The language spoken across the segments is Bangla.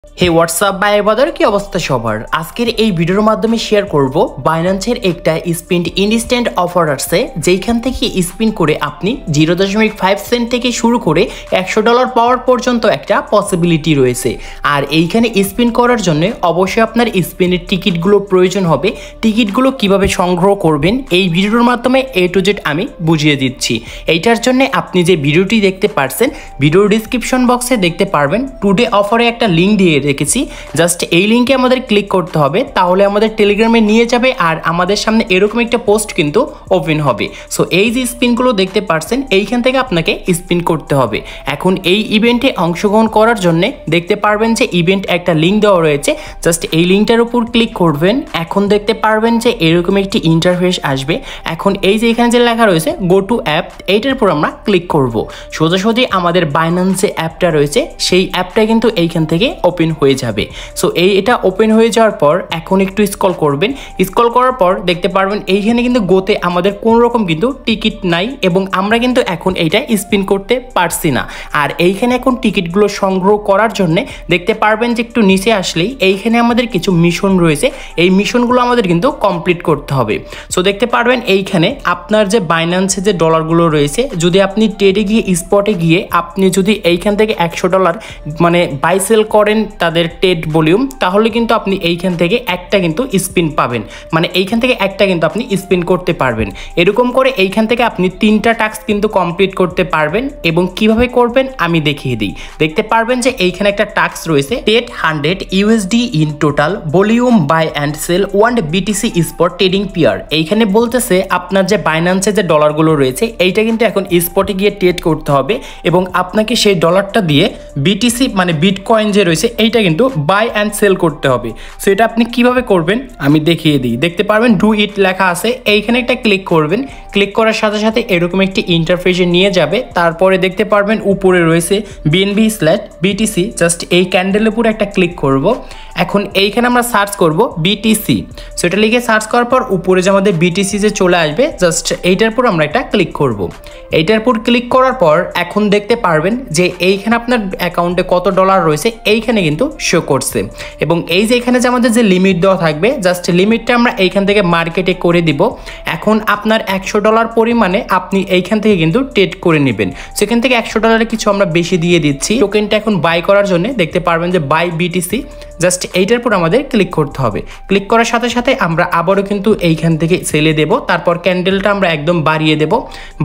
হে হোয়াটসঅ্যাপ ভাই বাজার কি অবস্থা সবার। আজকের এই ভিডিওর মাধ্যমে শেয়ার করব বাইন্যান্সের একটা স্পিন ইনস্ট্যান্ট অফার আছে, যেখান থেকে স্পিন করে আপনি 0.5 সেন্ট থেকে শুরু করে $100 পাওয়ার পর্যন্ত একটা পসিবিলিটি রয়েছে। আর এইখানে স্পিন করার জন্য অবশ্যই আপনার স্পিনের টিকিটগুলো প্রয়োজন হবে। টিকিটগুলো কিভাবে সংগ্রহ করবেন এই ভিডিওর মাধ্যমে A to Z আমি বুঝিয়ে দিচ্ছি। এইটার জন্য আপনি যে ভিডিওটি দেখতে পারছেন, ভিডিওর ডিসক্রিপশন বক্সে দেখতে পারবেন টুডে অফারে একটা লিঙ্ক দিয়ে রেখেছি। জাস্ট এই লিঙ্কে আমাদের ক্লিক করতে হবে, তাহলে আমাদের টেলিগ্রামে নিয়ে যাবে আর আমাদের সামনে এরকম একটা পোস্ট কিন্তু ওপেন হবে। সো এই যে স্পিনগুলো দেখতে পারছেন, এইখান থেকে আপনাকে স্পিন করতে হবে। এখন এই ইভেন্টে অংশগ্রহণ করার জন্য দেখতে পারবেন যে ইভেন্ট একটা লিঙ্ক দেওয়া রয়েছে। জাস্ট এই লিঙ্কটার উপর ক্লিক করবেন। এখন দেখতে পারবেন যে এরকম একটি ইন্টারফেস আসবে। এখন এই যে এখানে যে লেখা রয়েছে গো টু অ্যাপ, এইটার উপর আমরা ক্লিক করব। সোজাসুজি আমাদের বাইন্যান্স যে অ্যাপটা রয়েছে সেই অ্যাপটা কিন্তু এইখান থেকে ওপেন হয়ে যাবে। সো এটা ওপেন হয়ে যাওয়ার পর এখন একটু স্ক্রল করবেন। স্ক্রল করার পর দেখতে পারবেন এইখানে কিন্তু গোতে আমাদের কোনো রকম কিন্তু টিকিট নাই এবং আমরা কিন্তু এখন এইটা স্পিন করতে পারছি না। আর এইখানে এখন টিকিটগুলো সংগ্রহ করার জন্য দেখতে পারবেন যে একটু নিচে আসলেই এইখানে আমাদের কিছু মিশন রয়েছে। এই মিশনগুলো আমাদের কিন্তু কমপ্লিট করতে হবে। সো দেখতে পারবেন এইখানে আপনার যে বাইন্যান্সে যে ডলারগুলো রয়েছে, যদি আপনি ট্রেডে গিয়ে স্পটে গিয়ে আপনি যদি এইখান থেকে $100 মানে বাই সেল করেন তাদের ট্রেড ভলিউম, তাহলে কিন্তু আপনি এইখান থেকে একটা কিন্তু স্পিন পাবেন। মানে এইখান থেকে একটা কিন্তু আপনি স্পিন করতে পারবেন। এরকম করে এইখান থেকে আপনি 3টা টাস্ক কিন্তু কমপ্লিট করতে পারবেন। এবং কিভাবে করবেন আমি দেখিয়ে দিই। দেখতে পারবেন যে এইখানে একটা টাস্ক রয়েছে, টেট 100 USD in total volume buy and sell 1 BTC spot trading pair. এইখানে বলতেছে আপনার যে বাইন্যান্সে যে ডলারগুলো রয়েছে এইটা কিন্তু এখন স্পটে গিয়ে ট্রেড করতে হবে এবং আপনাকে সেই ডলারটা দিয়ে BTC মানে বিটকয়েন যে রয়েছে এইটা কিন্তু বাই অ্যান্ড সেল করতে হবে। সো এটা আপনি কিভাবে করবেন আমি দেখিয়ে দিই। দেখতে পারবেন ডু ইট লেখা আছে, এইখানে একটা ক্লিক করবেন। ক্লিক করার সাথে সাথে এরকম একটি ইন্টারফেসে নিয়ে যাবে। তারপরে দেখতে পারবেন উপরে রয়েছে BNB/BTC। জাস্ট এই ক্যান্ডেলের উপরে একটা ক্লিক করব। এখন এইখানে আমরা সার্চ করব BTC। সো এটা লিখে সার্চ করার পর উপরে যে আমাদের BTC যে চলে আসবে, জাস্ট এইটার উপর আমরা একটা ক্লিক করব। এইটার উপর ক্লিক করার পর এখন দেখতে পারবেন যে এইখানে আপনার অ্যাকাউন্টে কত ডলার রয়েছে এইখানে কিন্তু শো করছে। এবং এই যে এখানে যে আমাদের যে লিমিট দেওয়া থাকবে, জাস্ট লিমিটটা আমরা এইখান থেকে মার্কেটে করে দিব। এখন আপনার $100 পরিমাণে আপনি এইখান থেকে কিন্তু ট্রেড করে নেবেন। সেখান থেকে $100 কিছু আমরা বেশি দিয়ে দিচ্ছি। টোকেনটা এখন বাই করার জন্য দেখতে পারবেন যে বাই BTC। জাস্ট এইটার উপর আমাদের ক্লিক করতে হবে। ক্লিক করার সাথে সাথে আমরা আবারও কিন্তু এইখান থেকে সেলে দেব। তারপর ক্যান্ডেলটা আমরা একদম বাড়িয়ে দেব।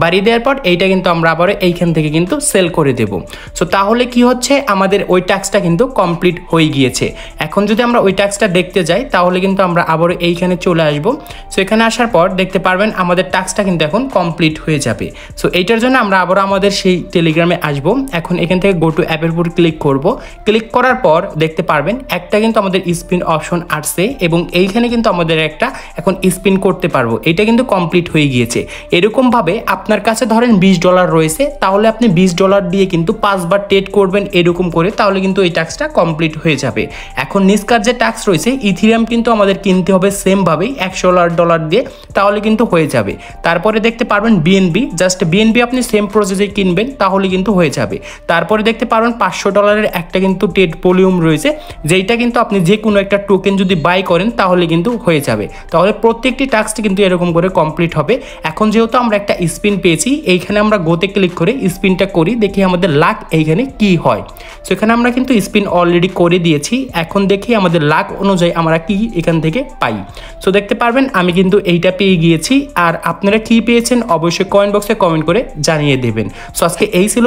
বাড়িয়ে দেওয়ার পর এইটা কিন্তু আমরা আবারও এইখান থেকে কিন্তু সেল করে দেব। সো তাহলে কি হচ্ছে, আমাদের ওই টাস্কটা কিন্তু কমপ্লিট হয়ে গিয়েছে। এখন যদি আমরা ওই টাস্কটা দেখতে যাই তাহলে কিন্তু আমরা আবারও এইখানে চলে আসব। সো এখানে আসার পর দেখতে পারবেন আমাদের টাস্কটা কিন্তু এখন কমপ্লিট হয়ে যাবে। সো এইটার জন্য আমরা আবারও আমাদের সেই টেলিগ্রামে আসব। এখন এখান থেকে গো টু অ্যাপের উপর ক্লিক করব। ক্লিক করার পর দেখতে পারবেন একটা কিন্তু আমাদের স্পিন অপশন আসছে এবং এইখানে কিন্তু আমাদের একটা এখন স্পিন করতে পারবো। এটা কিন্তু কমপ্লিট হয়ে গিয়েছে। এরকম ভাবে আপনার কাছে ধরেন $20 রয়েছে, তাহলে আপনি $20 দিয়ে কিন্তু 5 বার ট্রেড করবেন এরকম করে, তাহলে কিন্তু এই টাস্কটা কমপ্লিট হয়ে যাবে। এখন নিচকার যে টাস্ক রয়েছে ইথিরিয়াম কিন্তু আমাদের কিনতে হবে সেম ভাবেই $100 দিয়ে, তাহলে কিন্তু হয়ে যাবে। তারপরে দেখতে পারবেন BNB, জাস্ট BNB আপনি সেম প্রসেসে কিনবেন তাহলে কিন্তু হয়ে যাবে। তারপরে দেখতে পারবেন $500 একটা কিন্তু ট্রেড ভলিউম রয়েছে, যেইটা কিন্তু আপনি যে কোনো একটা টোকেন যদি বাই করেন তাহলে কিন্তু হয়ে যাবে। তাহলে প্রত্যেকটি টাস্কটি কিন্তু এরকম করে কমপ্লিট হবে। এখন যেহেতু আমরা একটা স্পিন পেয়েছি, এইখানে আমরা গোতে ক্লিক করে স্পিনটা করি, দেখি আমাদের লাক এইখানে কি হয়। সো এখানে আমরা কিন্তু স্পিন অলরেডি করে দিয়েছি। এখন দেখি আমাদের লাক অনুযায়ী আমরা কি এখান থেকে পাই। সো দেখতে পারবেন আমি কিন্তু এইটা পেয়ে গিয়েছি। আর আপনারা কি পেয়েছেন অবশ্যই কমেন্ট বক্সে কমেন্ট করে জানিয়ে দেবেন। সো আজকে এই ছিল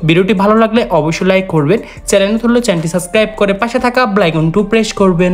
ভিডিওটি ভালো লাগলে অবশ্যই লাইক করবেন। চ্যানেল নতুন হলে চ্যানেলটি সাবস্ক্রাইব করে পাশে থাকা বেল আইকনটি প্রেস করবেন।